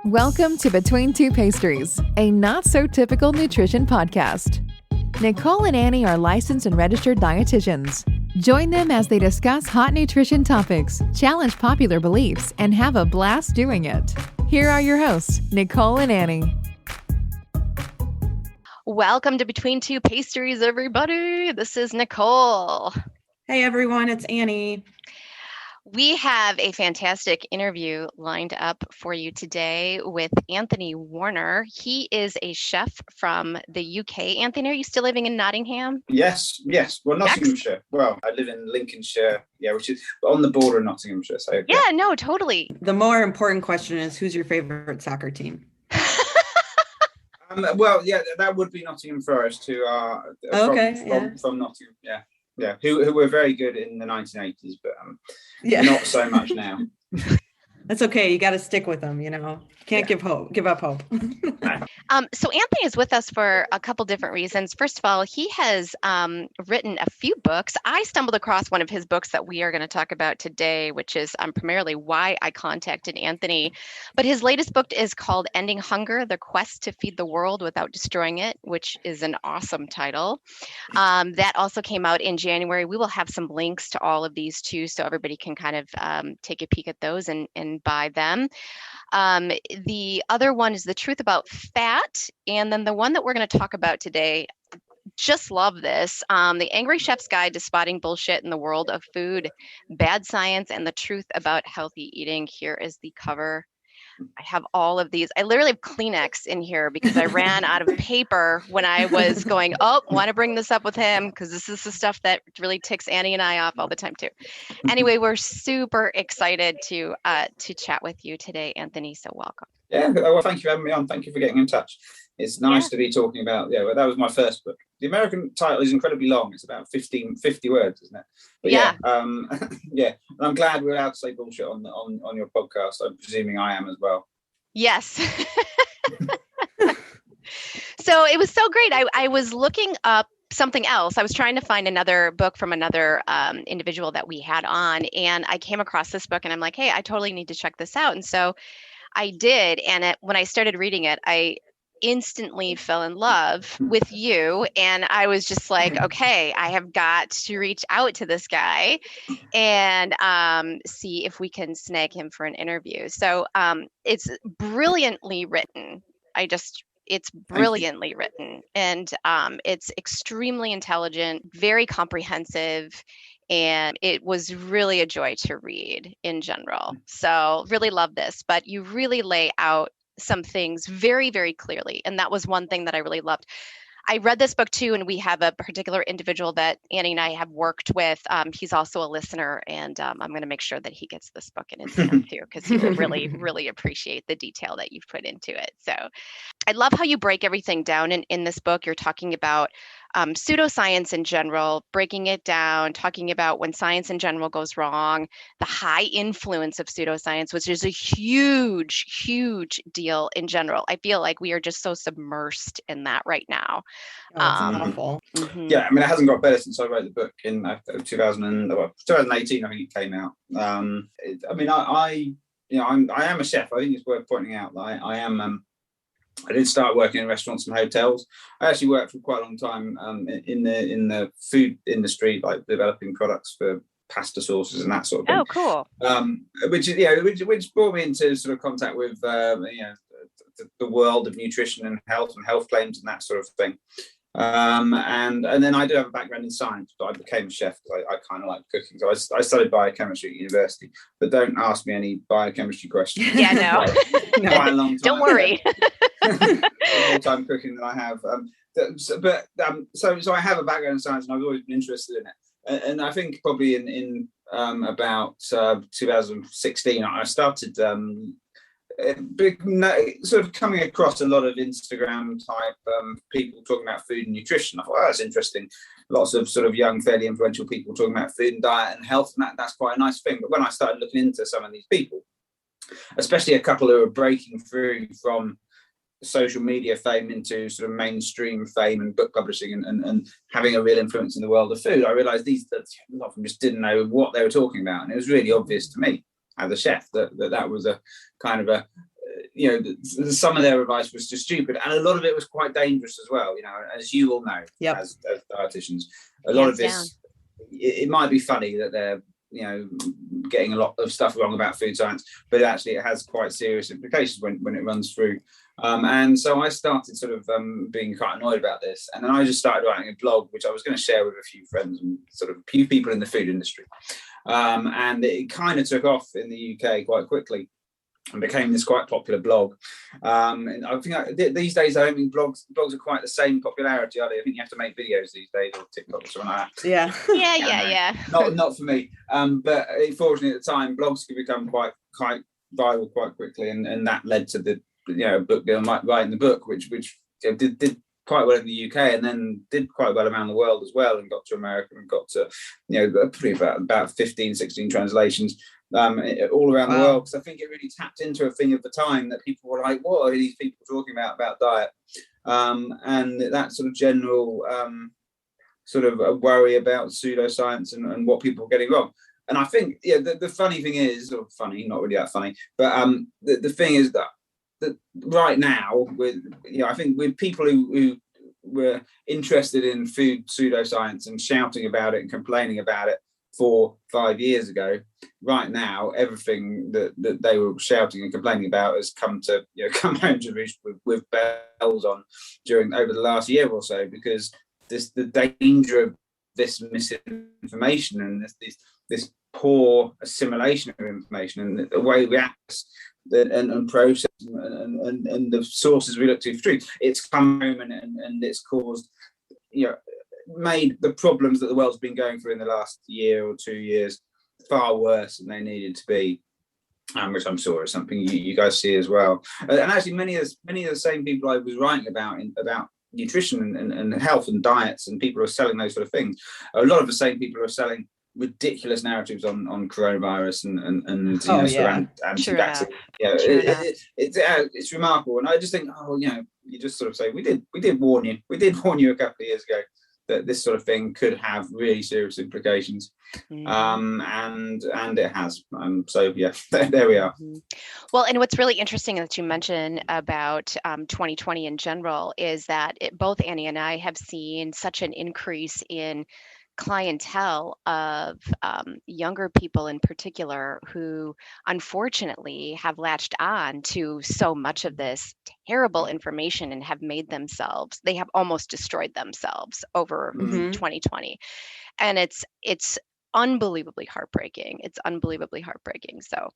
Welcome to Between Two Pastries, a not-so-typical nutrition podcast. Nicole and Annie are licensed and registered dietitians. Join them as they discuss hot nutrition topics, challenge popular beliefs, and have a blast doing it. Here are your hosts, Nicole and Annie. Welcome to Between Two Pastries, everybody. This is Nicole. Hey, everyone. It's Annie. We have a fantastic interview lined up for you today with Anthony Warner. He is a chef from the UK. Anthony, are you still living in Nottingham? Yes. Well, Nottinghamshire. Well, I live in Lincolnshire, which is on the border of Nottinghamshire. So No, totally. The more important question is, who's your favorite soccer team? That would be Nottingham Forest, who are from Nottingham. Yeah, who were very good in the 1980s, but not so much now. That's okay. You got to stick with them, Can't give up hope. So Anthony is with us for a couple different reasons. First of all, he has written a few books. I stumbled across one of his books that we are going to talk about today, which is primarily why I contacted Anthony. But his latest book is called Ending Hunger, The Quest to Feed the World Without Destroying It, which is an awesome title. That also came out in January. We will have some links to all of these too, so everybody can kind of take a peek at those and buy them. The other one is The Truth About Fat. And then the one that we're going to talk about today, just love this. The Angry Chef's Guide to Spotting Bullshit in the World of Food, Bad Science, and the Truth About Healthy Eating. Here is the cover. I have all of these. I literally have Kleenex in here because I ran out of paper when I was going, want to bring this up with him because this is the stuff that really ticks Annie and I off all the time too. Anyway, we're super excited to chat with you today, Anthony. So welcome. Yeah, well, thank you for having me on. Thank you for getting in touch. It's nice to be talking about, that was my first book. The American title is incredibly long. It's about 50 words, isn't it? But and I'm glad we're allowed to say bullshit on your podcast. I'm presuming I am as well. Yes. So it was so great. I was looking up something else. I was trying to find another book from another individual that we had on, and I came across this book, and I'm like, hey, I totally need to check this out. And so I did. And when I started reading it, I instantly fell in love with you. And I was just like, okay, I have got to reach out to this guy and see if we can snag him for an interview. So it's brilliantly written. It's brilliantly written, and it's extremely intelligent, very comprehensive. And it was really a joy to read in general. So really love this, but you really lay out some things very, very clearly. And that was one thing that I really loved. I read this book too, and we have a particular individual that Annie and I have worked with. He's also a listener, and I'm going to make sure that he gets this book in his hand too, because he will really, really appreciate the detail that you've put into it. So I love how you break everything down in this book. You're talking about pseudoscience in general, breaking it down, talking about when science in general goes wrong, the high influence of pseudoscience, which is a huge, huge deal in general. I feel like we are just so submersed in that right now. Awful. Mm-hmm. Yeah, I mean, it hasn't got better since I wrote the book in 2018, I think it came out. I am a chef. I think it's worth pointing out that I did start working in restaurants and hotels. I actually worked for quite a long time in the food industry, like developing products for pasta sauces and that sort of thing. Oh, cool. Which brought me into sort of contact with the world of nutrition and health claims and that sort of thing. And then I do have a background in science, but I became a chef because I kind of like cooking. So I studied biochemistry at university, but don't ask me any biochemistry questions. Yeah, no. Quite a long time. Don't worry. More time cooking than I have. So I have a background in science, and I've always been interested in it. And I think probably in about 2016, I started sort of coming across a lot of Instagram type people talking about food and nutrition. I thought, that's interesting. Lots of sort of young, fairly influential people talking about food and diet and health, and that's quite a nice thing. But when I started looking into some of these people, especially a couple who are breaking through from social media fame into sort of mainstream fame and book publishing and having a real influence in the world of food, I realized a lot of them just didn't know what they were talking about. And it was really obvious to me as a chef that was a kind of some of their advice was just stupid, and a lot of it was quite dangerous as well. As you all know, as dietitians, a lot of this, it might be funny that they're getting a lot of stuff wrong about food science, but actually it has quite serious implications when it runs through. And so I started sort of being quite annoyed about this, and then I just started writing a blog, which I was going to share with a few friends and sort of a few people in the food industry. And it kind of took off in the UK quite quickly and became this quite popular blog. And I think these days, I don't think blogs are quite the same popularity, are they? I think you have to make videos these days, or TikTok or something like that. Yeah. Not for me. But fortunately at the time, blogs could become quite viral quite quickly, and that led to the book, writing the book, which did quite well in the UK, and then did quite well around the world as well, and got to America and got to about 15, 16 translations all around the world, because I think it really tapped into a thing of the time that people were like, what are these people talking about diet, and that sort of general sort of a worry about pseudoscience and what people are getting wrong. And I think the funny thing is, or funny, not really that funny, but the thing is that right now, I think with people who were interested in food pseudoscience and shouting about it and complaining about it 4-5 years ago, right now everything that they were shouting and complaining about has come home to roost with bells on over the last year or so, because the danger of this misinformation and this poor assimilation of information and the way we act and process and the sources we look to for truth, it's come home and it's caused, made the problems that the world's been going through in the last year or 2 years far worse than they needed to be, which I'm sure is something you guys see as well. And actually, many of the same people I was writing about nutrition and health and diets, and people who are selling those sort of things, a lot of the same people are selling ridiculous narratives on coronavirus and anti-vaxxing. It's remarkable, and I just think, you just sort of say, we did warn you a couple of years ago that this sort of thing could have really serious implications, and it has. So there we are. Well, and what's really interesting that you mentioned about 2020 in general is that both Annie and I have seen such an increase in clientele of younger people in particular, who unfortunately have latched on to so much of this terrible information and have they have almost destroyed themselves over 2020. And it's unbelievably heartbreaking. So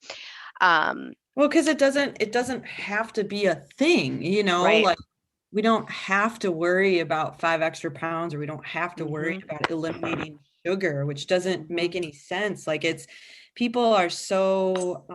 because it doesn't have to be a thing, right. Like, we don't have to worry about 5 extra pounds, or we don't have to worry about eliminating sugar, which doesn't make any sense. Like, people are so,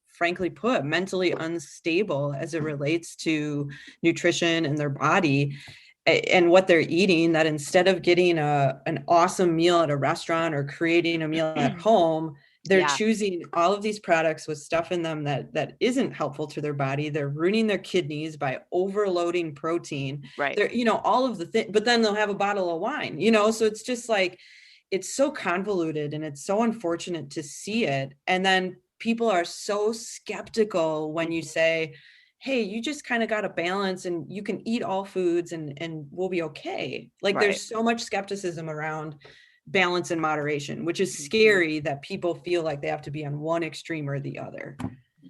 frankly put, mentally unstable as it relates to nutrition and their body and what they're eating, that instead of getting an awesome meal at a restaurant or creating a meal at home, they're choosing all of these products with stuff in them that isn't helpful to their body. They're ruining their kidneys by overloading protein. Right. They're, all of the things, but then they'll have a bottle of wine, so it's just like, it's so convoluted, and it's so unfortunate to see it. And then people are so skeptical when you say, hey, you just kind of got to balance, and you can eat all foods and we'll be okay. Like, there's so much skepticism around balance and moderation, which is scary, that people feel like they have to be on one extreme or the other.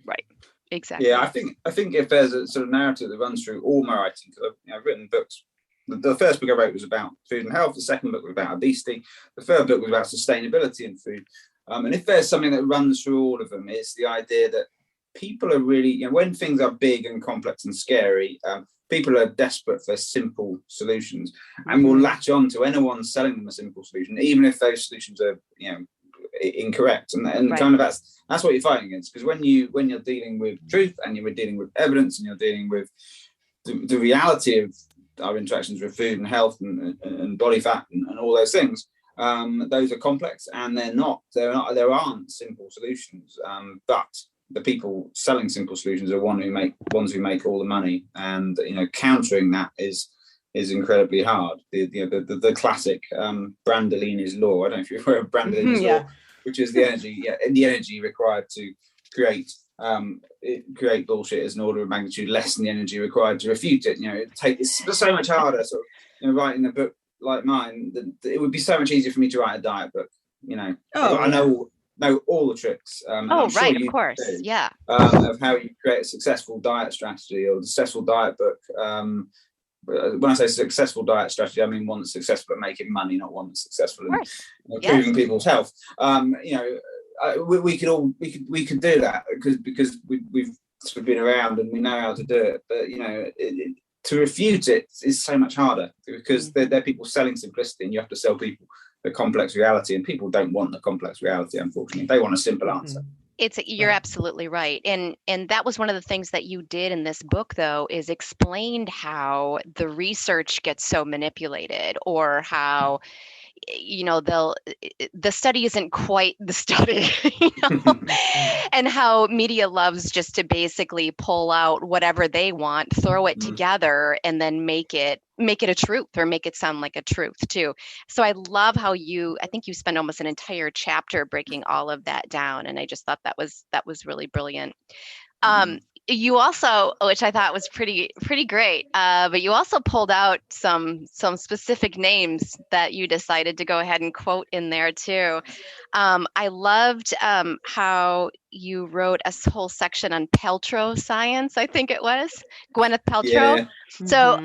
Right. Exactly. Yeah, I think if there's a sort of narrative that runs through all my writing, because I've written books. The first book I wrote was about food and health. The second book was about obesity. The third book was about sustainability in food. And if there's something that runs through all of them, it's the idea that people are really, when things are big and complex and scary, people are desperate for simple solutions, and will latch on to anyone selling them a simple solution, even if those solutions are, incorrect. And kind of that's what you're fighting against, because when you're dealing with truth, and you're dealing with evidence, and you're dealing with the reality of our interactions with food and health and body fat and all those things, those are complex, and there aren't simple solutions, but the people selling simple solutions are ones who make all the money, and countering that is incredibly hard. The classic Brandolini's law. I don't know if you're aware of Brandolini's law, which is the energy required to create create bullshit is an order of magnitude less than the energy required to refute it. It's so much harder. So, writing a book like mine, it would be so much easier for me to write a diet book. I know all the tricks. Of course, yeah. Of how you create a successful diet strategy or a successful diet book. When I say successful diet strategy, I mean one that's successful at making money, not one that's successful in improving people's health. We could do that because we've sort of been around and we know how to do it. But to refute it is so much harder because they're people selling simplicity, and you have to sell people the complex reality, and people don't want the complex reality. Unfortunately, they want a simple answer. You're absolutely right. And that was one of the things that you did in this book, though, is explained how the research gets so manipulated, or how the study isn't quite the study, and how media loves just to basically pull out whatever they want, throw it together, and then make it a truth, or make it sound like a truth too. So I love how I think you spend almost an entire chapter breaking all of that down, and I just thought that was really brilliant. You also, which I thought was pretty great, but you also pulled out some specific names that you decided to go ahead and quote in there too. I loved how you wrote a whole section on Paltrow science. I think it was Gwyneth Paltrow. Yeah. So,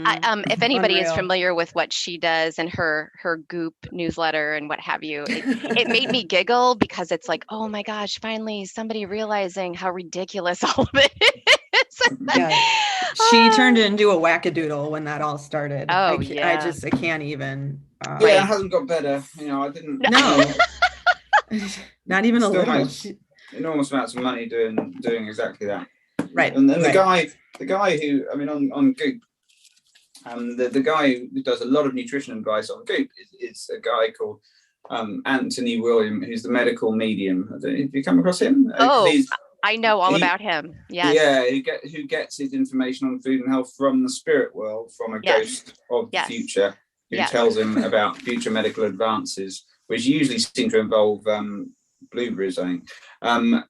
if anybody is familiar with what she does and her Goop newsletter and what have you, it made me giggle, because it's like, oh my gosh, finally somebody realizing how ridiculous all of it is. Yeah. She turned it into a wackadoodle when that all started. Oh, I can't even. It hasn't got better. I didn't. No. Not even a little. Enormous amounts of money doing exactly that. Right. And then the guy who, on Goop, the guy who does a lot of nutrition advice on Goop is a guy called Anthony William, who's the medical medium. Have you come across him? I know all about him. Yes. Yeah, who gets his information on food and health from the spirit world, from a ghost of the future, who tells him about future medical advances, which usually seem to involve blueberries, I think. So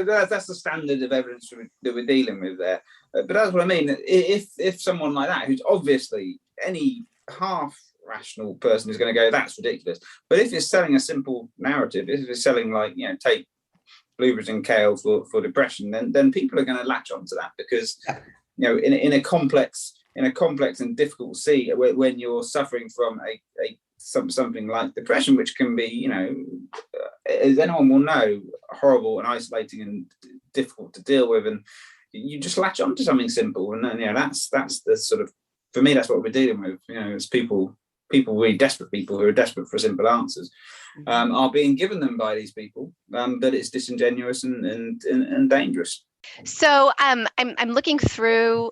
that's the standard of evidence that we're dealing with there. But that's what I mean. If someone like that, who's obviously any half rational person, is going to go, that's ridiculous. But if it's selling a simple narrative, if it's selling take blueberries and kale for depression, then people are going to latch onto that, because in a complex and difficult sea, when you're suffering from something like depression, which can be, as anyone will know, horrible and isolating and difficult to deal with, and you just latch onto something simple, and then that's the sort of, for me, that's what we're dealing with. It's people really desperate, people who are desperate for simple answers, are being given them by these people, but it's disingenuous and dangerous. So I'm looking through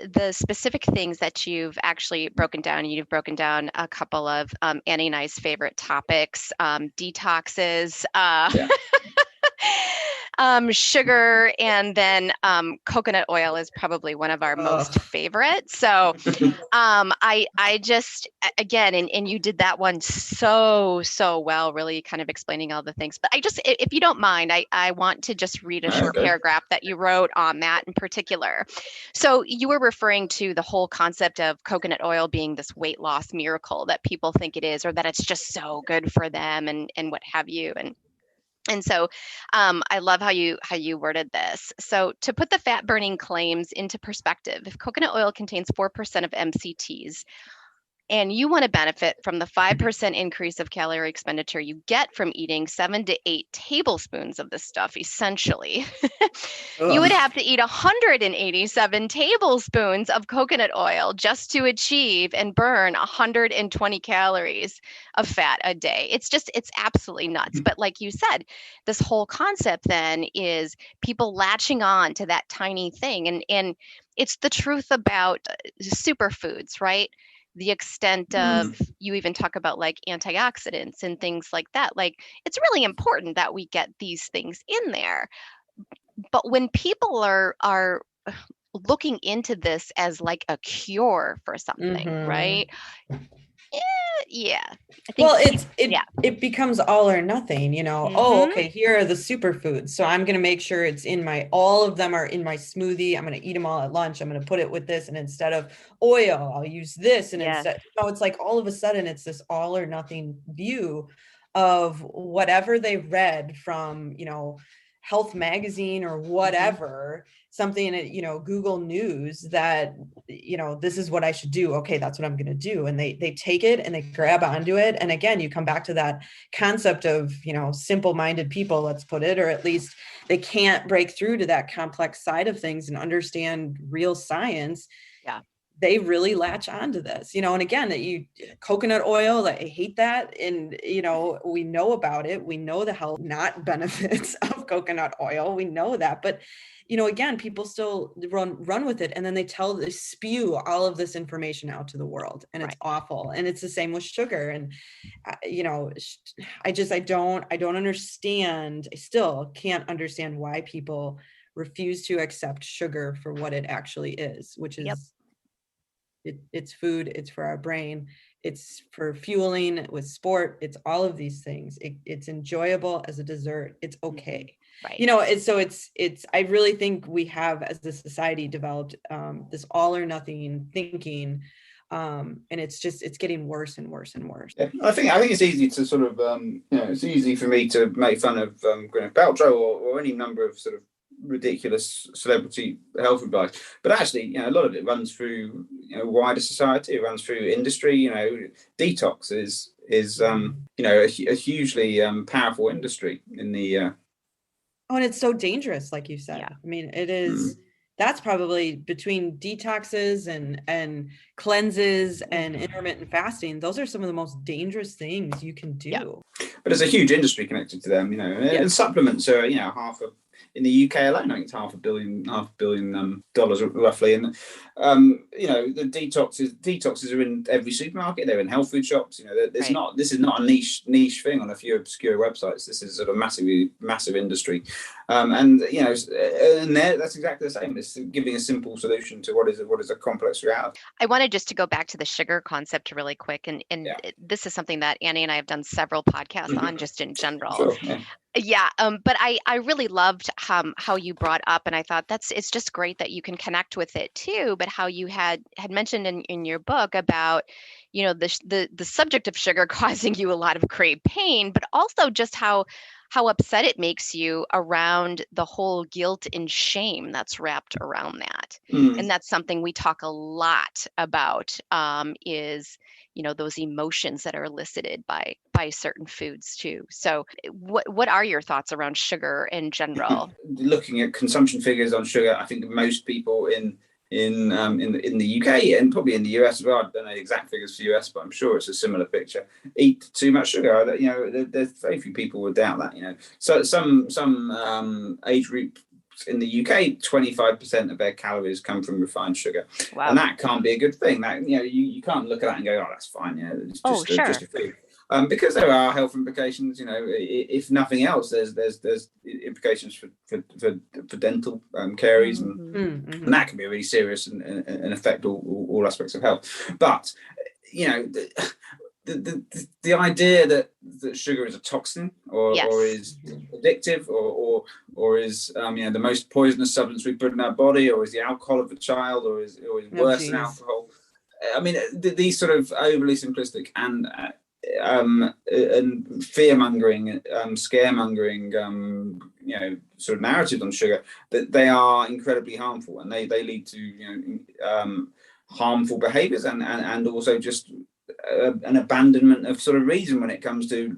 the specific things that you've actually broken down. You've broken down a couple of Annie and I's favorite topics, detoxes, sugar, and then coconut oil is probably one of our most favorite. So I just, again, and you did that one so well, really kind of explaining all the things. But if you don't mind, I want to just read a short paragraph that you wrote on that in particular. So you were referring to the whole concept of coconut oil being this weight loss miracle that people think it is, or that it's just so good for them and what have you. And so I love how you worded this. So to put the fat burning claims into perspective, if coconut oil contains 4% of MCTs, and you want to benefit from the 5% increase of calorie expenditure you get from eating 7 to 8 tablespoons of this stuff, essentially, you would have to eat 187 tablespoons of coconut oil just to achieve and burn 120 calories of fat a day. It's absolutely nuts. But like you said, this whole concept then is people latching on to that tiny thing. And it's the truth about superfoods, right? The extent of, you even talk about like antioxidants and things like that. Like, it's really important that we get these things in there. But when people are looking into this as like a cure for something, right? Yeah, I think. Well, it becomes all or nothing, Oh, okay, here are the superfoods. So I'm going to make sure it's all of them are in my smoothie. I'm going to eat them all at lunch. I'm going to put it with this. And instead of oil, I'll use this. And instead, it's like all of a sudden it's this all or nothing view of whatever they read from, Health Magazine or whatever, something at, Google News that, this is what I should do. Okay, that's what I'm going to do. And they take it and they grab onto it. And again, you come back to that concept of, simple-minded people, let's put it, or at least they can't break through to that complex side of things and understand real science. Yeah. They really latch onto this, and again, coconut oil, I hate that. And, we know about it. We know the health not benefits of coconut oil. We know that, but, again, people still run with it. And then they spew all of this information out to the world, and it's awful. And it's the same with sugar. And, I don't understand. I still can't understand why people refuse to accept sugar for what it actually is, which is it's food, it's for our brain, it's for fueling with sport, it's all of these things. It's enjoyable as a dessert, it's okay. Right. It's I really think we have, as a society, developed this all or nothing thinking, and it's getting worse and worse and worse. Yeah, I think it's easy to sort of it's easy for me to make fun of Gwyneth Paltrow or any number of sort of ridiculous celebrity health advice, but actually, a lot of it runs through wider society. It runs through industry. Detox is a hugely powerful industry in the. And it's so dangerous, like you said. Yeah. I mean, it is. That's probably between detoxes and cleanses and intermittent fasting. Those are some of the most dangerous things you can do. Yeah. But there's a huge industry connected to them, and supplements are, in the UK alone, I think it's $500 million roughly. And, the detoxes are in every supermarket. They're in health food shops. This is not a niche thing on a few obscure websites. This is sort of massive industry. And that's exactly the same. It's giving a simple solution to what is a complex reality. I wanted just to go back to the sugar concept really quick. And this is something that Annie and I have done several podcasts on, just in general. Sure, yeah. Yeah, but I really loved how you brought up, and I thought it's just great that you can connect with it too. But how you had mentioned in your book about, the subject of sugar causing you a lot of great pain, but also just how upset it makes you around the whole guilt and shame that's wrapped around that. And that's something we talk a lot about, is those emotions that are elicited by certain foods too. So what are your thoughts around sugar in general? Looking at consumption figures on sugar, I think most people in the UK and probably in the US as well, I don't know the exact figures for the US, but I'm sure it's a similar picture, eat too much sugar. There's very few people would doubt that. So some age group in the UK, 25% of their calories come from refined sugar. Wow. And that can't be a good thing. That you can't look at that and go, oh, that's fine. It's just just a food. Because there are health implications. If nothing else, there's implications for dental caries, and that can be really serious and affect all aspects of health. But the idea that sugar is a toxin or is addictive or is the most poisonous substance we put in our body, or is the alcohol of a child, or is worse than alcohol. I mean, these sort of overly simplistic and fear-mongering, scaremongering, sort of narratives on sugar, that they are incredibly harmful, and they lead to harmful behaviours and also just an abandonment of sort of reason when it comes to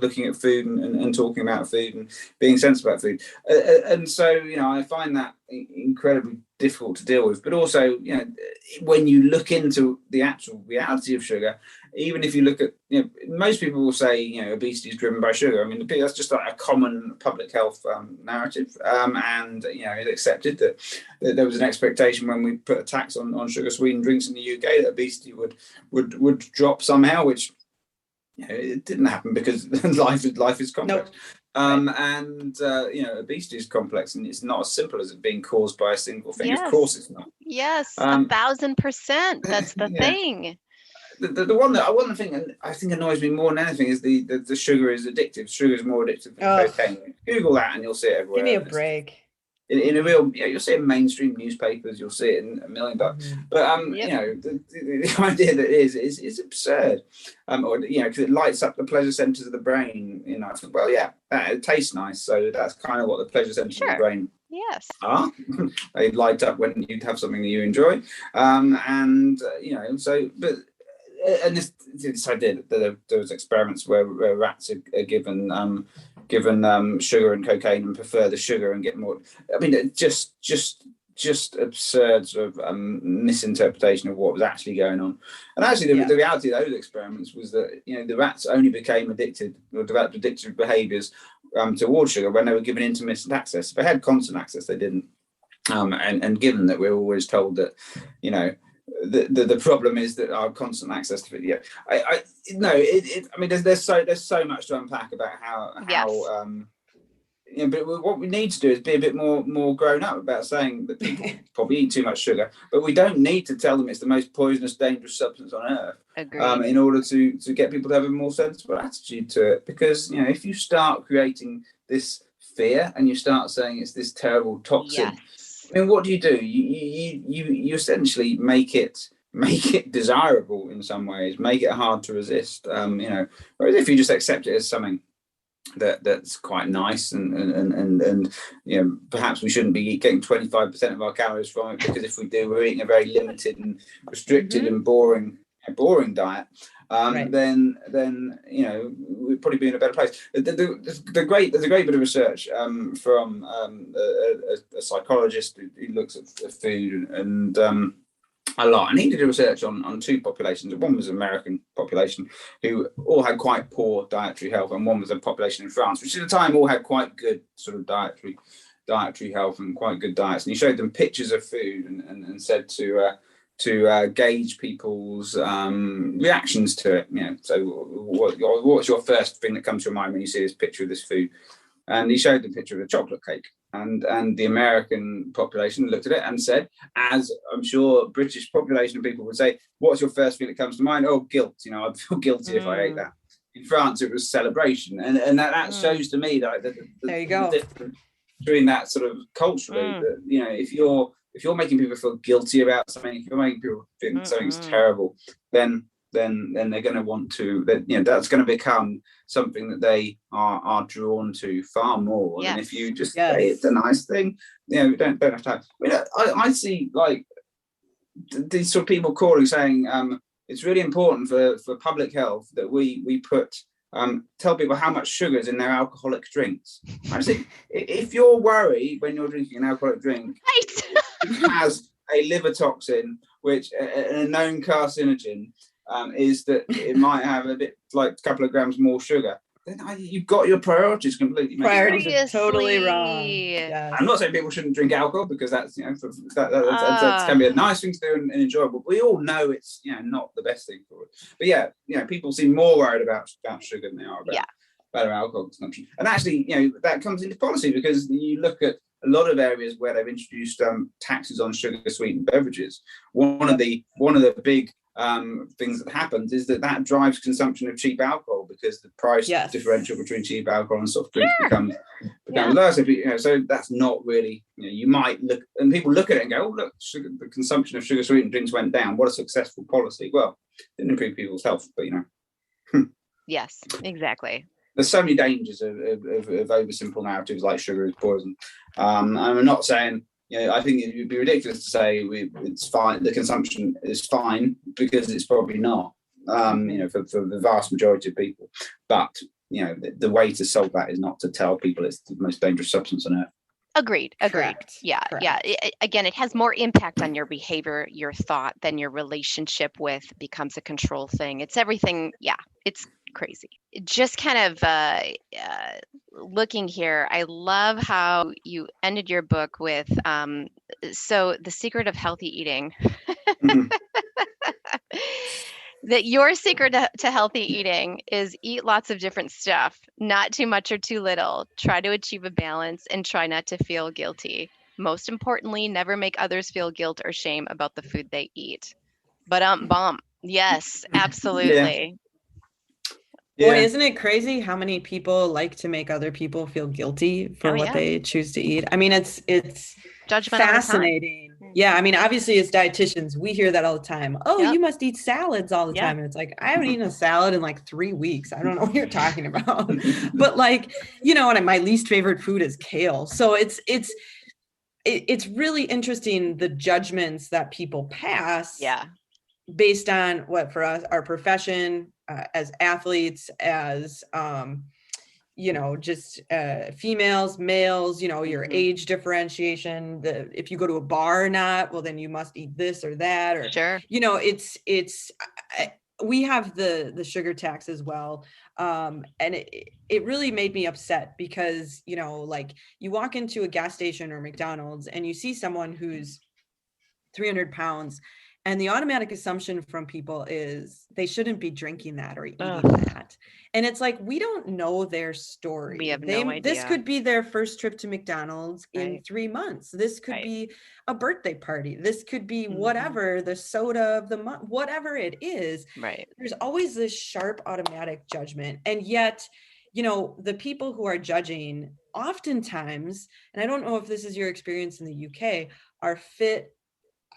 looking at food and talking about food and being sensible about food. And so, I find that incredibly difficult to deal with. But also, when you look into the actual reality of sugar, even if you look at, most people will say, obesity is driven by sugar. I mean, that's just like a common public health narrative. And, it's accepted that there was an expectation when we put a tax on sugar sweetened drinks in the UK that obesity would drop somehow, which, it didn't happen because life is complex. Nope. Obesity is complex, and it's not as simple as it being caused by a single thing. Yes. Of course it's not. Yes, 1,000%. That's the thing. The one that one thing I think annoys me more than anything is the sugar is addictive. Sugar is more addictive than cocaine. Google that and you'll see it everywhere. Give me a break. In a real, you'll see it in mainstream newspapers. You'll see it in a million times. But the idea that it is absurd. Or because it lights up the pleasure centers of the brain. I think, well, yeah, it tastes nice, so that's kind of what the pleasure centers of the brain. Yes. They light up when you have something that you enjoy, this idea that there was experiments where rats are given sugar and cocaine and prefer the sugar and get more. I mean, just absurd sort of misinterpretation of what was actually going on. And actually, the reality of those experiments was that the rats only became addicted or developed addictive behaviours towards sugar when they were given intermittent access. If they had constant access, they didn't. And given that we're always told that, the problem is that our constant access to video. I mean, there's so much to unpack about how but what we need to do is be a bit more grown up about saying that people probably eat too much sugar, but we don't need to tell them it's the most poisonous, dangerous substance on earth. In order to get people to have a more sensible attitude to it. Because if you start creating this fear and you start saying it's this terrible toxin, I mean, what do? You essentially make it desirable in some ways, make it hard to resist. Whereas if you just accept it as something that's quite nice and perhaps we shouldn't be getting 25% of our calories from it, because if we do, we're eating a very limited and restricted and boring diet. Then we'd probably be in a better place. There's a great bit of research from a psychologist who looks at food and a lot, and he did a research on two populations. One was an American population who all had quite poor dietary health, and one was a population in France, which at the time all had quite good sort of dietary health and quite good diets. And he showed them pictures of food and said to gauge people's reactions to it. So what's your first thing that comes to your mind when you see this picture of this food? And he showed the picture of a chocolate cake, and the American population looked at it and said, as I'm sure British population of people would say, what's your first thing that comes to mind? Oh, guilt. I'd feel guilty if I ate that. In France, it was celebration, and that shows to me that the difference between that sort of culturally. That if you're making people feel guilty about something, if you're making people think something's terrible, then they're going to want to. That's going to become something that they are drawn to far more than if you just say it's a nice thing. We don't have to. I see like these sort of people calling saying it's really important for public health that we put. Tell people how much sugar is in their alcoholic drinks. I think if you're worried when you're drinking an alcoholic drink, it has a liver toxin, which a known carcinogen, is that it might have a bit like a couple of grams more sugar. Then you've got your priorities completely mixed. Priorities are totally wrong. Yes. I'm not saying people shouldn't drink alcohol, because that's that can be a nice thing to do and enjoyable. We all know it's not the best thing for it. But people seem more worried about sugar than they are about alcohol consumption. And actually, that comes into policy, because you look at a lot of areas where they've introduced taxes on sugar sweetened beverages. One of the big things that happens is that drives consumption of cheap alcohol, because the price differential between cheap alcohol and soft drinks becomes lower. So that's not really, you might look, and people look at it and go, oh look, the consumption of sugar sweetened drinks went down. What a successful policy. Well, it didn't improve people's health, but Yes, exactly. There's so many dangers of oversimple narratives like sugar is poison. And I'm not saying, I think it would be ridiculous to say it's fine. The consumption is fine, because it's probably not. For the vast majority of people. But the way to solve that is not to tell people it's the most dangerous substance on earth. Agreed. Correct. Yeah. Again, it has more impact on your behavior, your thought, than your relationship with becomes a control thing. It's everything. Yeah, it's crazy. Just kind of looking here, I love how you ended your book with so the secret of healthy eating. That your secret to healthy eating is eat lots of different stuff, not too much or too little. Try to achieve a balance and try not to feel guilty. Most importantly, never make others feel guilt or shame about the food they eat. But Yes, absolutely. Yeah. Boy, isn't it crazy how many people like to make other people feel guilty for Oh, what yeah. they choose to eat? I mean, it's Judgment all the time. fascinating. Yeah, I mean, obviously as dietitians, we hear that all the time. Oh, Yep. you must eat salads all the Yeah. time. And it's like, I haven't eaten a salad in like 3 weeks. I don't know what you're talking about. But like, you know, and my least favorite food is kale. So it's really interesting, the judgments that people pass Yeah. based on what, for us, our profession, as athletes, as you know, just females, males, you know, your age differentiation, if you go to a bar or not, well, then you must eat this or that, or Sure. you know, we have the sugar tax as well. And it really made me upset because, you know, like you walk into a gas station or McDonald's and you see someone who's 300 pounds, and the automatic assumption from people is they shouldn't be drinking that or eating that. And it's like, we don't know their story. We have no This idea. could be their first trip to McDonald's in 3 months. This could be a birthday party. This could be whatever, the soda of the month, whatever it is. Right. There's always this sharp automatic judgment. And yet, you know, the people who are judging oftentimes, and I don't know if this is your experience in the UK, are fit,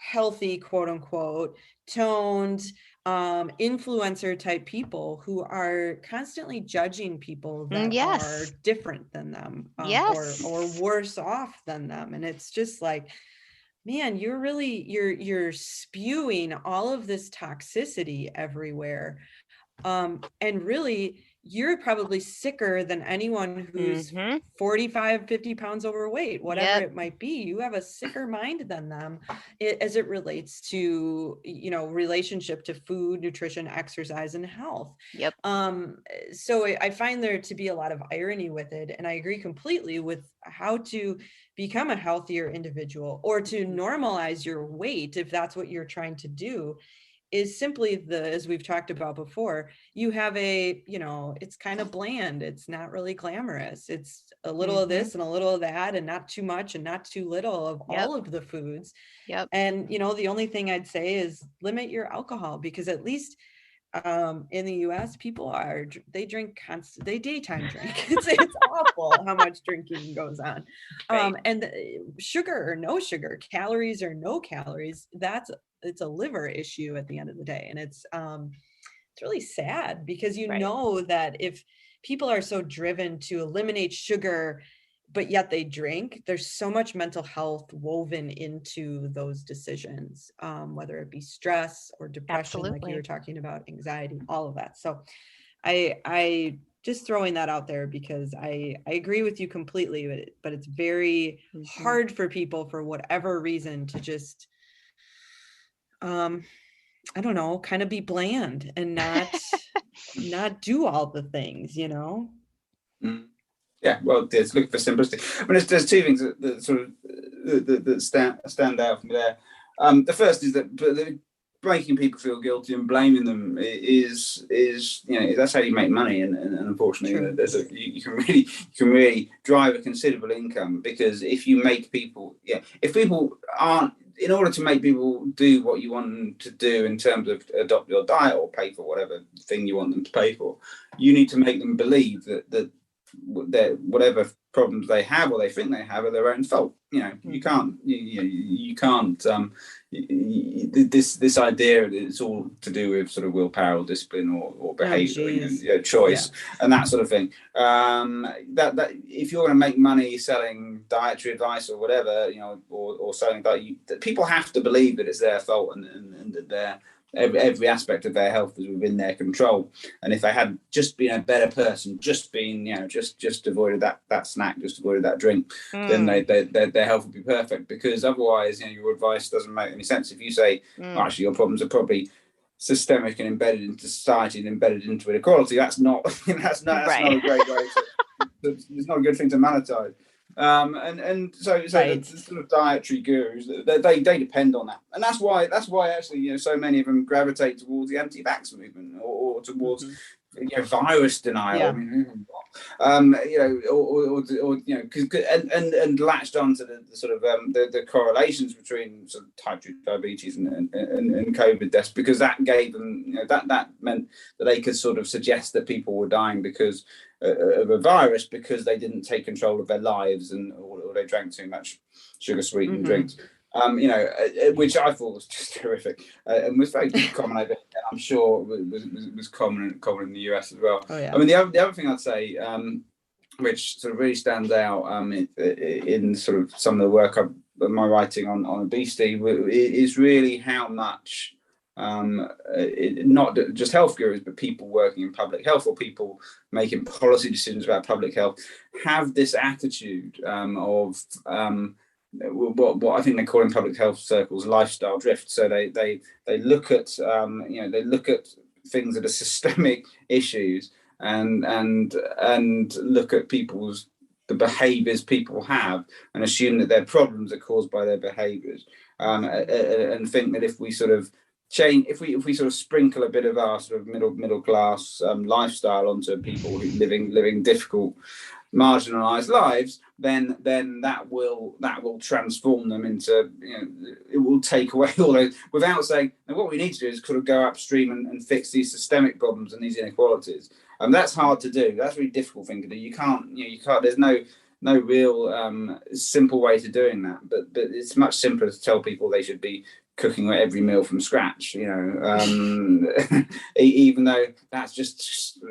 healthy, quote unquote, toned, influencer type people who are constantly judging people that are different than them, or worse off than them. And it's just like, man, you're spewing all of this toxicity everywhere. And really, you're probably sicker than anyone who's 45, 50 pounds overweight, whatever it might be. You have a sicker mind than them as it relates to, you know, relationship to food, nutrition, exercise, and health. So I find there to be a lot of irony with it. And I agree completely with how to become a healthier individual, or to normalize your weight, if that's what you're trying to do, is simply as we've talked about before, you have you know, it's kind of bland. It's not really glamorous. It's a little of this and a little of that, and not too much and not too little of all of the foods. And, you know, the only thing I'd say is limit your alcohol, because at least in the US, people they drink they daytime drink. It's awful how much drinking goes on. And sugar or no sugar, calories or no calories, it's a liver issue at the end of the day. And it's really sad, because you know that if people are so driven to eliminate sugar, but yet they drink, there's so much mental health woven into those decisions, whether it be stress or depression, like you were talking about, anxiety, all of that. So I just throwing that out there, because I agree with you completely, but it's very hard for people, for whatever reason, to just I don't know, kind of be bland and not do all the things, you know? Yeah, well, it's looking for simplicity. I mean, there's two things that sort of that stand out from there. The first is that making people feel guilty and blaming them is you know, that's how you make money, and unfortunately, you can really drive a considerable income, because if you make people, if people aren't, in order to make people do what you want them to do in terms of adopt your diet or pay for whatever thing you want them to pay for, you need to make them believe that whatever problems they have or they think they have are their own fault. You know, you can't this idea that it's all to do with sort of willpower or discipline or behavior, choice and that sort of thing. That if you're going to make money selling dietary advice or whatever, you know, or selling that, people have to believe that it's their fault and that they're every aspect of their health is within their control. And if they had just been a better person, just been, you know, just avoided that snack, just avoided that drink, then their health would be perfect. Because otherwise, you know, your advice doesn't make any sense. If you say, actually, your problems are probably systemic and embedded into society and embedded into inequality, that's not that's not a great way it's not a good thing to monetize. So the sort of dietary gurus, they depend on that, and that's why actually, you know, so many of them gravitate towards the anti-vax movement or towards you know, virus denial. I mean, and latched onto the sort of the correlations between sort of type 2 diabetes and COVID deaths, because that gave them, that meant that they could sort of suggest that people were dying because of a virus, because they didn't take control of their lives or they drank too much sugar sweetened drinks. Which I thought was just horrific, and was very common over here. I'm sure was common in the US as well. Oh, yeah. I mean, the other thing I'd say, which sort of really stands out in sort of some of the work my writing on obesity, is really how much not just health gurus, but people working in public health or people making policy decisions about public health have this attitude of what I think they call in public health circles lifestyle drift. So they look at they look at things that are systemic issues and look at the behaviors people have and assume that their problems are caused by their behaviors, and think that if we sort of change, if we sort of sprinkle a bit of our sort of middle class lifestyle onto people who living difficult, marginalized lives, then that will transform them into, it will take away all those, without saying, and what we need to do is kind of go upstream and fix these systemic problems and these inequalities. And that's hard to do. That's a really difficult thing to do. You can't, there's no real simple way to doing that, but it's much simpler to tell people they should be cooking every meal from scratch, even though that's just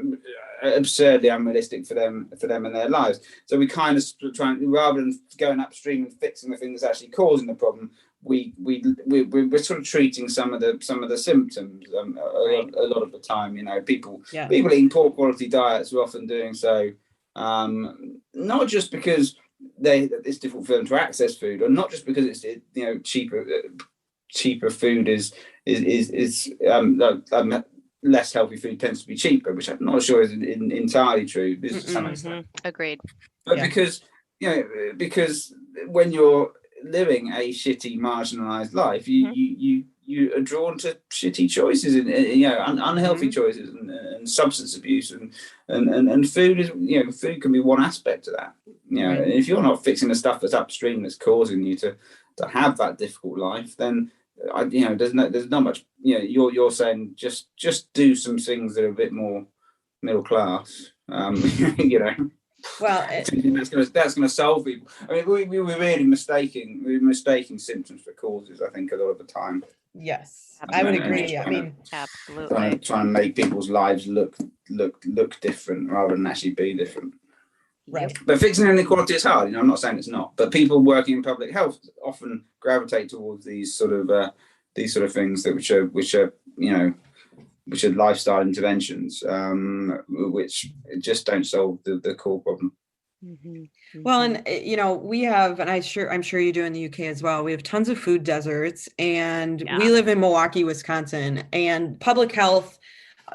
absurdly unrealistic for them and their lives. So we kind of try, rather than going upstream and fixing the thing that's actually causing the problem, we're sort of treating some of the symptoms a lot of the time. People eating poor quality diets are often doing so not just because it's difficult for them to access food, or not just because it's cheaper food is less healthy food tends to be cheaper, which I'm not sure is entirely true. This is some extent. Agreed. But because when you're living a shitty, marginalized life, you are drawn to shitty choices and unhealthy choices and substance abuse and food is food can be one aspect of that. And if you're not fixing the stuff that's upstream that's causing you to have that difficult life, then there's not much. You're saying just do some things that are a bit more middle class. Well, that's going to solve people. I mean, we were really mistaking symptoms for causes, I think, a lot of the time. Yes, I would agree. Absolutely. Trying to make people's lives look different rather than actually be different. Right. But fixing inequality is hard. I'm not saying it's not. But people working in public health often gravitate towards these sort of things which are lifestyle interventions, which just don't solve the core problem. Well, and we have, and I'm sure you do in the UK as well, we have tons of food deserts, and we live in Milwaukee, Wisconsin, and public health,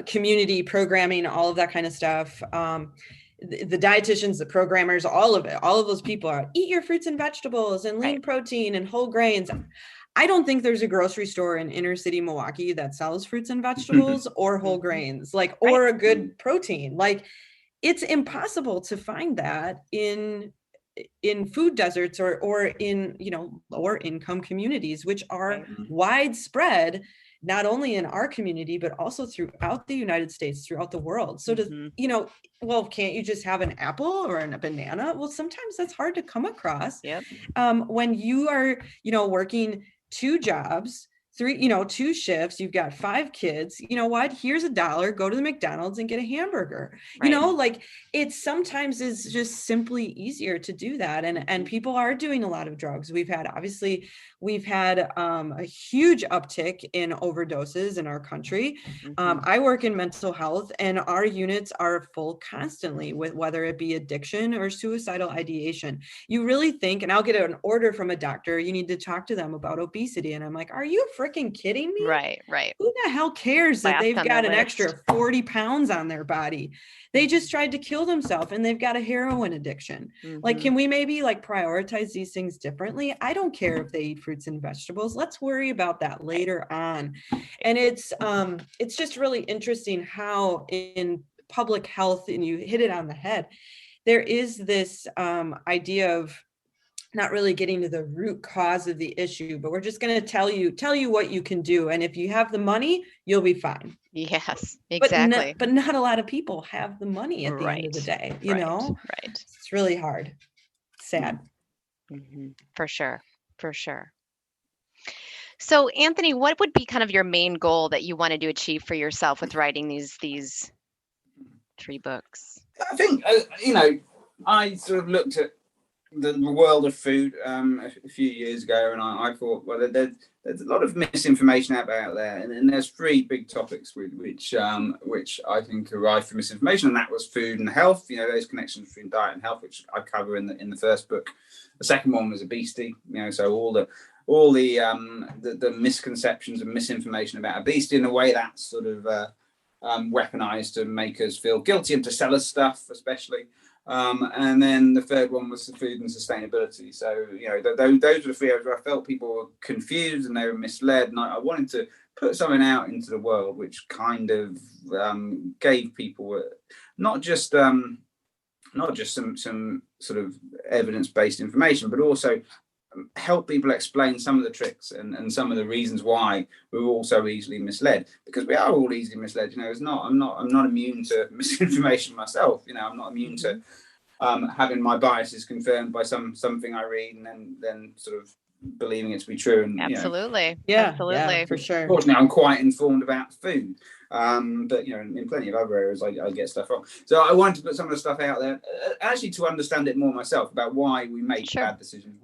community programming, all of that kind of stuff. The dietitians, the programmers, all of those people are eat your fruits and vegetables and lean protein and whole grains. I don't think there's a grocery store in inner city Milwaukee that sells fruits and vegetables or whole grains, or a good protein. It's impossible to find that in food deserts or in lower income communities, which are widespread, not only in our community, but also throughout the United States, throughout the world. So can't you just have an apple or a banana? Well, sometimes that's hard to come across. When you are, working 2 jobs, 2 shifts, you've got 5 kids, here's $1, go to the McDonald's and get a hamburger. It sometimes is just simply easier to do that. And people are doing a lot of drugs. We've had a huge uptick in overdoses in our country. I work in mental health, and our units are full constantly with whether it be addiction or suicidal ideation. You really think, and I'll get an order from a doctor, you need to talk to them about obesity. And I'm like, are you freaking kidding me? Right. Who the hell cares that they've got an extra 40 pounds on their body? They just tried to kill themselves and they've got a heroin addiction. Can we maybe prioritize these things differently? I don't care if they eat fruits and vegetables. Let's worry about that later on. And it's just really interesting how in public health, and you hit it on the head. There is this idea of not really getting to the root cause of the issue, but we're just going to tell you what you can do. And if you have the money, you'll be fine. Yes, exactly. But not a lot of people have the money at the end of the day, you know? Right. It's really hard. Sad. For sure. For sure. So Anthony, what would be kind of your main goal that you wanted to achieve for yourself with writing these 3 books? I think, I sort of looked at the world of food a few years ago, and I thought, well, there's a lot of misinformation out there, and there's 3 big topics which I think arise from misinformation, and that was food and health. Those connections between diet and health, which I cover in the first book. The second one was obesity. So all the misconceptions and misinformation about obesity, in a way that's sort of weaponized to make us feel guilty and to sell us stuff, especially. And then the third one was the food and sustainability. So, those were the 3 areas where I felt people were confused and they were misled. And I wanted to put something out into the world which kind of gave people not just some sort of evidence-based information, but also help people explain some of the tricks and some of the reasons why we're all so easily misled, because we are all easily misled. I'm not immune to misinformation myself. I'm not immune to having my biases confirmed by something I read and then sort of believing it to be true. And absolutely. Yeah, for sure. Fortunately, I'm quite informed about food, but in plenty of other areas I get stuff wrong. So I wanted to put some of the stuff out there, actually, to understand it more myself, about why we make bad decisions,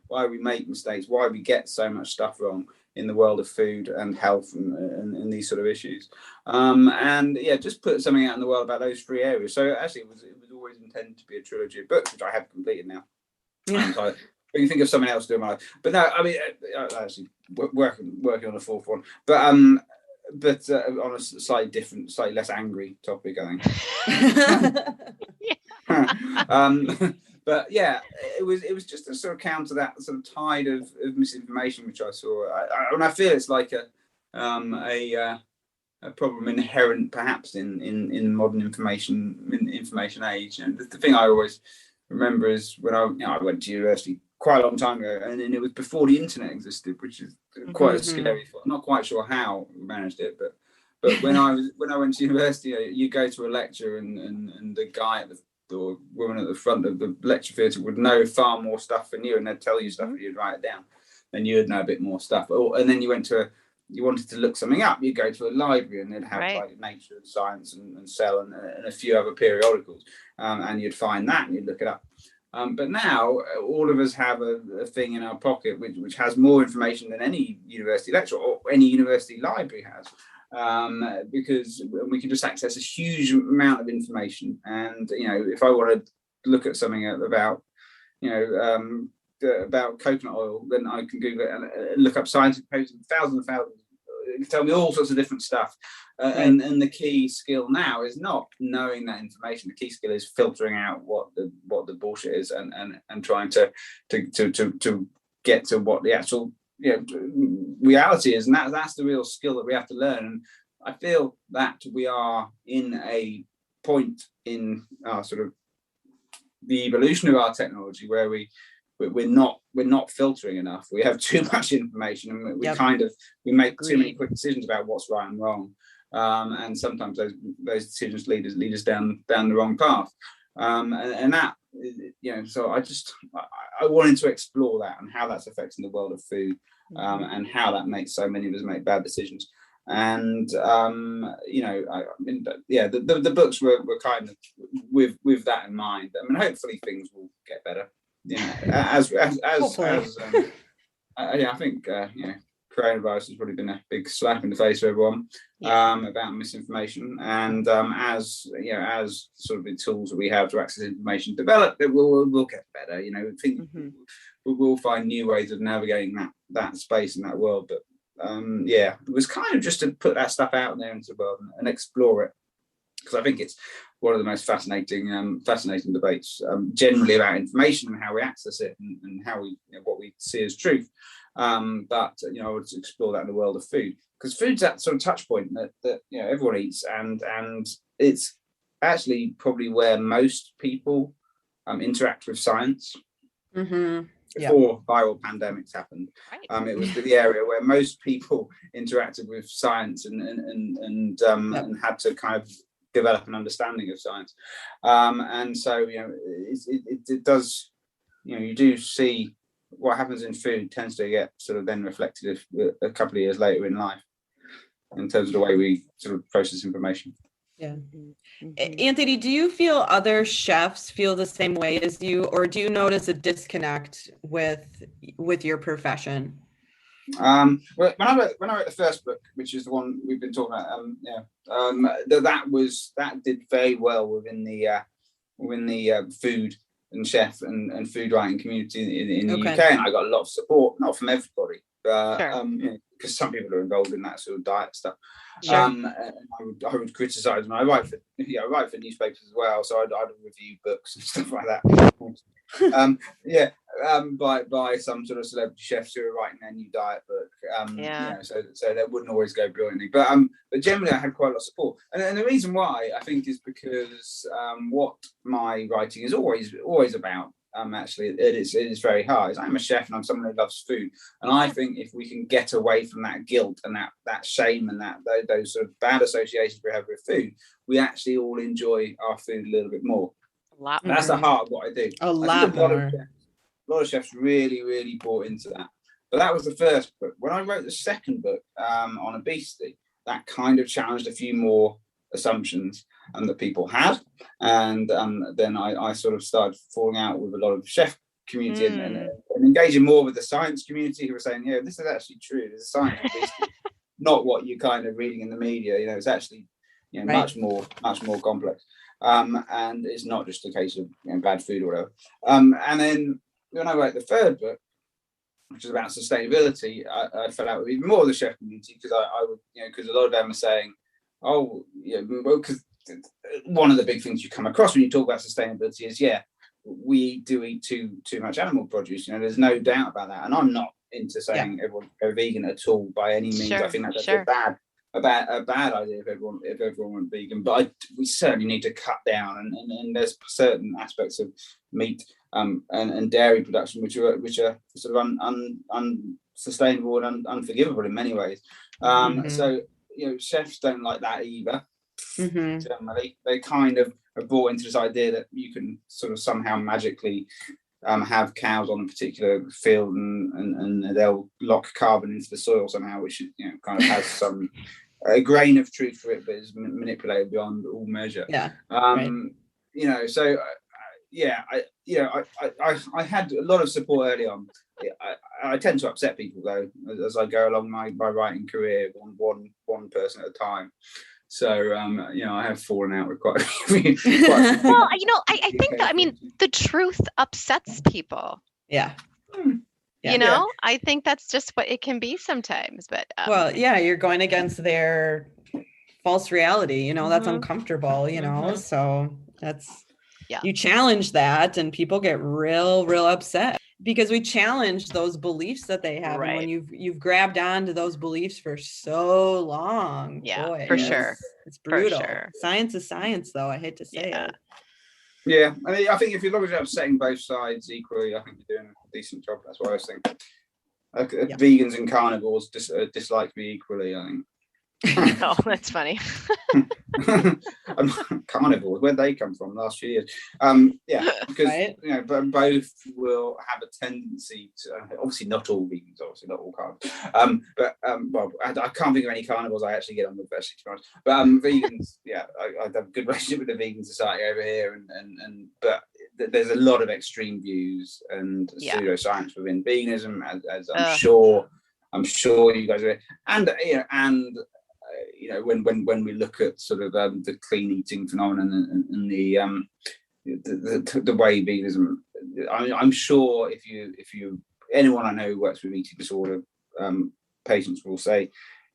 why we make mistakes, why we get so much stuff wrong in the world of food and health and these sort of issues. Just put something out in the world about those 3 areas. So actually, it was always intended to be a trilogy of books, which I have completed now. So we can think of something else to do in my life. But no, I mean, actually working on a 4th one. But on a slightly less angry topic, I think. But yeah, it was just to sort of counter that sort of tide of misinformation which I saw. I feel it's like a problem inherent perhaps in modern information age. And the thing I always remember is when I went to university quite a long time ago, and it was before the internet existed, which is quite a scary thought. I'm not quite sure how we managed it, but when I went to university, you go to a lecture and the guy or woman at the front of the lecture theatre would know far more stuff than you, and they'd tell you stuff and you'd write it down, then you'd know a bit more stuff. And then you wanted to look something up, you go to a library and they'd have like Nature and Science and Cell and a few other periodicals, and you'd find that and you'd look it up. But now all of us have a thing in our pocket which has more information than any university lecture or any university library has. Because we can just access a huge amount of information, and if I want to look at something about coconut oil, then I can Google it and look up scientific papers, thousands. It can tell me all sorts of different stuff, and the key skill now is not knowing that information. The key skill is filtering out what the bullshit is and trying to get to what the actual reality is, and that's the real skill that we have to learn. And I feel that we are in a point in our sort of the evolution of our technology where we're not filtering enough. We have too much information, and we make too many quick decisions about what's right and wrong, and sometimes those decisions lead us down the wrong path, and that so I wanted to explore that and how that's affecting the world of food, and how that makes so many of us make bad decisions. And the books were kind of with that in mind. I mean, hopefully things will get better, I think coronavirus has probably been a big slap in the face for everyone, about misinformation, and as sort of the tools that we have to access information develop, it will get better. I think we'll find new ways of navigating that space in that world. But it was kind of just to put that stuff out there into the world and explore it, because I think it's one of the most fascinating debates generally about information and how we access it and how we what we see as truth. But I would explore that in the world of food, because food's that sort of touch point that everyone eats, and it's actually probably where most people interact with science. Before viral pandemics happened, it was the area where most people interacted with science and had to kind of develop an understanding of science. And so, it does, you do see what happens in food tends to get sort of then reflected a couple of years later in life in terms of the way we sort of process information. Yeah. Anthony, do you feel other chefs feel the same way as you, or do you notice a disconnect with your profession? Well, when I wrote the first book, which is the one we've been talking about, that did very well within the food and chef and food writing community in the UK, and I got a lot of support, not from everybody, but because some people are involved in that sort of diet stuff. And I would criticize them. I write for newspapers as well, so I'd review books and stuff like that. By some sort of celebrity chefs who are writing their new diet book. So that wouldn't always go brilliantly, but generally I had quite a lot of support, and the reason why I think is because what my writing is always about. Actually, it is very hard. I'm a chef and I'm someone who loves food, and I think if we can get away from that guilt and that shame and those sort of bad associations we have with food, we actually all enjoy our food a little bit more. A lot more. That's the heart of what I do. A lot more. A lot of chefs really, really bought into that. But that was the first book. When I wrote the second book on obesity, that kind of challenged a few more assumptions that people had, and then I sort of started falling out with a lot of chef community and engaging more with the science community who were saying, this is actually true. There's a science of obesity, not what you're kind of reading in the media. It's actually much more complex, and it's not just a case of bad food or whatever. And then when I wrote the third book, which is about sustainability, I fell out with even more of the chef community because I would, because a lot of them are saying, because one of the big things you come across when you talk about sustainability is, we do eat too much animal produce. There's no doubt about that. And I'm not into saying everyone go vegan at all by any means. I think that's a bad idea if everyone went vegan. But we certainly need to cut down. And there's certain aspects of meat and dairy production which are sort of unsustainable and unforgivable in many ways. So chefs don't like that either. Generally, they kind of are bought into this idea that you can sort of somehow magically have cows on a particular field and they'll lock carbon into the soil somehow, which kind of has some a grain of truth for it, but is manipulated beyond all measure. So I had a lot of support early on. I tend to upset people though as I go along my writing career, one person at a time. So I have fallen out with quite a few. Well, I think the truth upsets people. I think that's just what it can be sometimes. But you're going against their false reality. That's uncomfortable. So that's you challenge that, and people get real upset because we challenge those beliefs that they have. And when you've grabbed onto those beliefs for so long, for sure, it's brutal. For sure. Science is science, though. I hate to say it. Yeah, I think if you're upsetting both sides equally, I think you're doing a decent job. That's what I was thinking. Vegans and carnivores dislike me equally, I think. Oh, that's funny. Carnivores, where'd they come from last few years? Because both will have a tendency to, obviously not all vegans, obviously not all carnivores, I can't think of any carnivores I actually get on with, actually, to be honest. But vegans, I have a good relationship with the vegan society over here, but there's a lot of extreme views and pseudoscience within veganism, as I'm sure you guys are, and when we look at sort of the clean eating phenomenon and the way veganism, I'm sure if you anyone I know who works with eating disorder patients will say,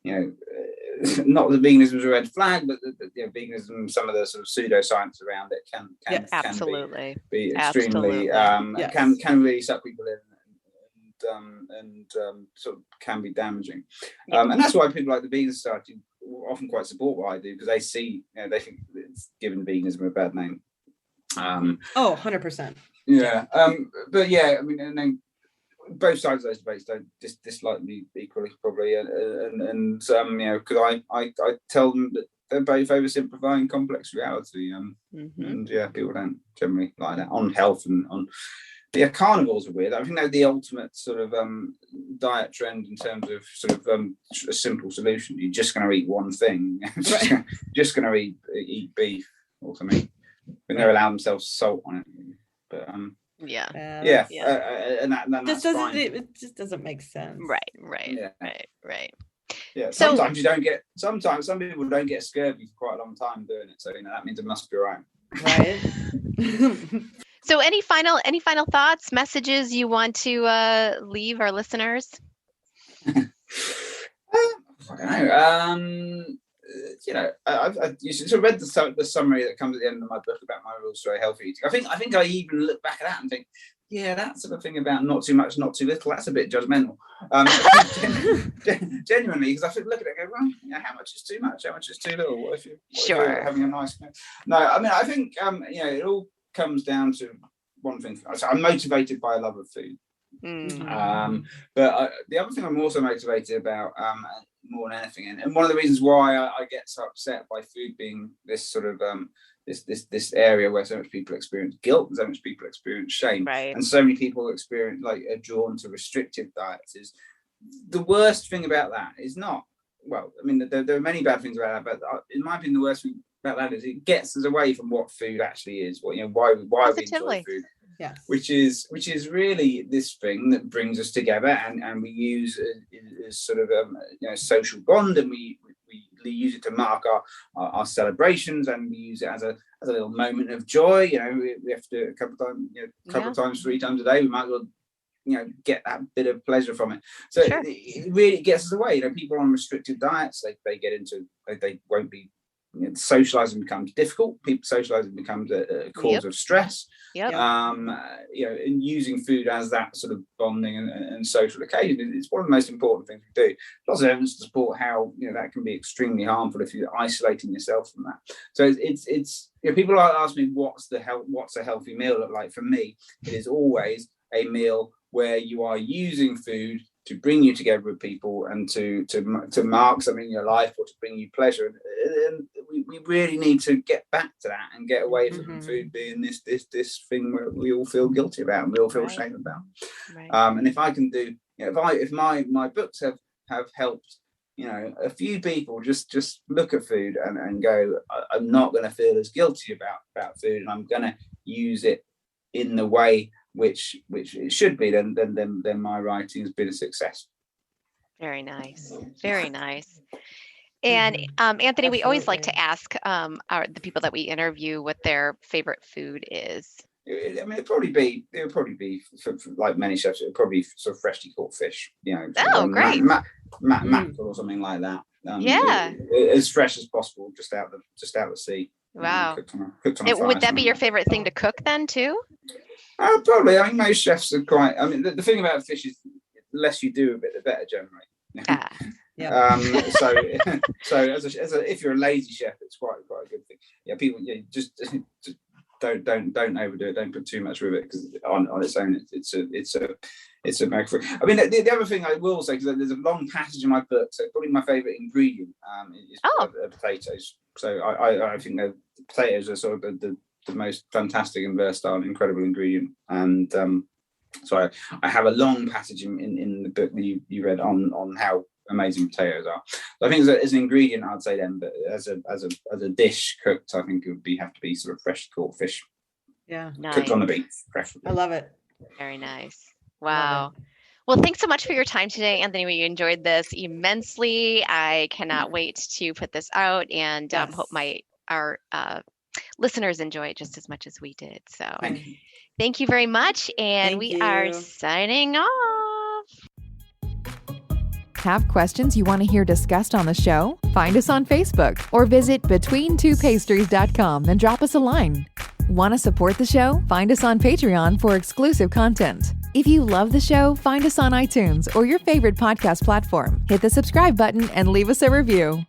not that veganism is a red flag, but veganism, some of the sort of pseudoscience around it can absolutely be extremely can really suck people in. And sort of can be damaging, and that's why people like the Vegan Society often quite support what I do because they see, they think it's given veganism a bad name. 100%. Yeah. But yeah, I mean, and then both sides of those debates don't dislike me equally, probably, and because I tell them that they're both oversimplifying complex reality, and yeah, people don't generally like that on health and on. Yeah, carnivores are weird. I think they're the ultimate sort of diet trend in terms of sort of a simple solution. You're just going to eat one thing, just going to eat beef or something. They never allow themselves salt on it, but and that's fine. It just doesn't make sense. Right. Yeah, sometimes you don't get. Sometimes some people don't get scurvy for quite a long time doing it, so that means it must be right. Right. So, any final thoughts, messages you want to leave our listeners? I don't know. I've sort of read the summary that comes at the end of my book about my rules for healthy eating. I think I even look back at that and think, yeah, that sort of thing about not too much, not too little, that's a bit judgmental. Genuinely, because I think look at it and go, well, how much is too much? How much is too little? What if you're having a nice meal? No, I mean, I think it all comes down to one thing. So I'm motivated by a love of food. But the other thing I'm also motivated about more than anything, and one of the reasons why I get so upset by food being this sort of this area where so much people experience guilt and so much people experience shame, and so many people experience are drawn to restrictive diets, is the worst thing about that is not, well, I mean, there are many bad things about that, but in my opinion, the worst thing about that is it gets us away from what food actually is, why we enjoy food. Yes. Which is really this thing that brings us together, and we use as sort of social bond, and we use it to mark our celebrations, and we use it as a little moment of joy. We have to a couple of times, 3 times a day. We might as well get that bit of pleasure from it. So it really gets us away. People on restricted diets, they get into, they won't be. Socializing becomes difficult. Socializing becomes a cause of stress. And using food as that sort of bonding and social occasion, it's one of the most important things we do. Lots of evidence to support how that can be extremely harmful if you're isolating yourself from that. So it's people ask me what's a healthy meal look like. For me, it is always a meal where you are using food to bring you together with people and to mark something in your life or to bring you pleasure. And we really need to get back to that and get away from food being this thing where we all feel guilty about and we all feel ashamed about. And if I can do, if my books have helped, a few people just look at food and go, I'm not going to feel as guilty about food, and I'm going to use it in the way which it should be, then my writing has been a success. Very nice. And Anthony, we always like to ask the people that we interview what their favorite food is. I mean, it would probably be for like many chefs. It would probably be sort of freshly caught fish. Great. Mackerel or something like that. As fresh as possible, just out the sea. Wow. Cooked on would that be your favorite thing to cook then too? Probably. I mean, most chefs are quite. I mean, the thing about fish is, the less you do of it, the better generally. So if you're a lazy chef, it's quite a good thing. People just don't overdo it. Don't put too much with it, because on its own, it's a miracle. I mean, the other thing I will say, because there's a long passage in my book, so probably my favorite ingredient is potatoes. So I think the potatoes are sort of the most fantastic and versatile and incredible ingredient, and so I have a long passage in the book that you read on how amazing potatoes are. So I think as an ingredient, I'd say them, but as a dish cooked, I think it would have to be sort of fresh caught fish. Cooked on the beef. Preferably. I love it. Very nice. Wow. Well, thanks so much for your time today, Anthony. We enjoyed this immensely. I cannot wait to put this out, and hope our listeners enjoy it just as much as we did. So thank you very much. And we are signing off. Have questions you want to hear discussed on the show? Find us on Facebook or visit betweentwopastries.com and drop us a line. Want to support the show? Find us on Patreon for exclusive content. If you love the show, find us on iTunes or your favorite podcast platform. Hit the subscribe button and leave us a review.